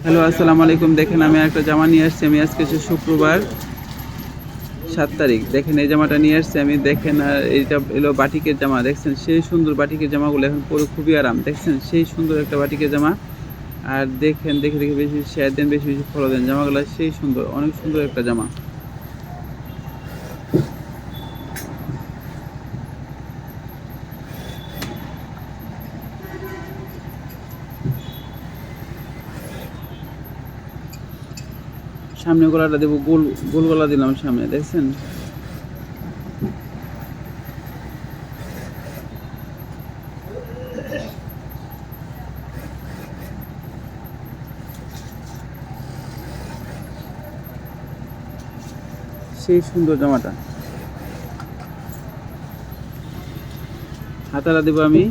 Hello, আসসালামু আলাইকুম। দেখেন আমি একটা জামা নিয়ে আসছি। আমি আজকে হচ্ছে শুক্রবার 7 তারিখ। দেখেন এই জামাটা নিয়ে আসছি আমি। দেখেন আর এইটা এলো বাটিকের জামা। দেখছেন সেই সুন্দর বাটিকের জামাগুলো এখন পরে খুবই আরাম। দেখছেন সেই সুন্দর একটা বাটিকের জামা। আর দেখেন দেখে দেখে বেশি বেশি শেয়ার দেন, বেশি বেশি ফলো দেন। জামাগুলো সেই সুন্দর, অনেক সুন্দর একটা জামা। সামনে গলাটা দেবো গোল, গোল গলা দিলাম সামনে, দেখছেন। সেই সুন্দর জামাটা। হাতাটা দেবো আমি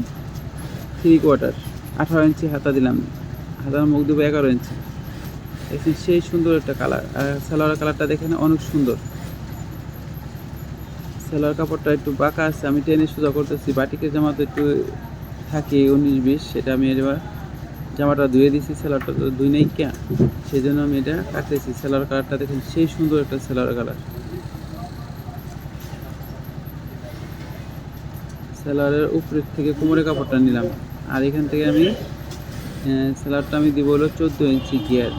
3/4, 18 ইঞ্চি হাতা দিলাম। হাতার মুখ দেবো 11 ইঞ্চি। দেখছেন সেই সুন্দর একটা কালার। আর সালোয়ার কালারটা দেখেন অনেক সুন্দর। সালোয়ার কাপড়টা একটু বাঁকা আছে, আমি টেনে সোজা করতেছি। বাটিকের জামা তো একটু থাকে 19-20, সেটা আমি এবার জামাটা ধুয়ে দিছি। সালোয়ারটা তো ধুই নাই কে, সেই জন্য আমি এটা কাটতেছি। সালোয়ার কালারটা দেখেন সেই সুন্দর একটা সালোয়ার কালার। সালোয়ারের উপরের থেকে কোমরের কাপড়টা নিলাম। আর এখান থেকে আমি সালোয়ারটা আমি দিব হলো 14 ইঞ্চি গিয়ার।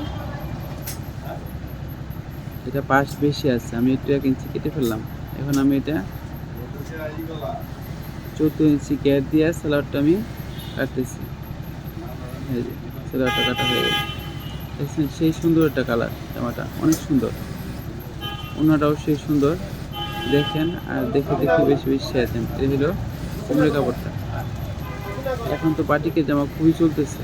এটা পাশ বেশি আছে, আমি একটু 1 ইঞ্চি কেটে ফেললাম। এখন আমি এটা 14 ইঞ্চি গিয়ার দিয়ে সালোয়ারটা আমি কাটতেছি। সালোয়ারটা কাটা হয়ে গেছে। দেখছেন সেই সুন্দর একটা কালার। জামাটা অনেক সুন্দর, ওনাটাও সেই সুন্দর। দেখেন আর দেখে দেখে বেশি বেশি শেয়ার দেন। এই হলো কোমরের কাপড়টা। এখন তো বাটিকের জামা খুবই চলতেছে।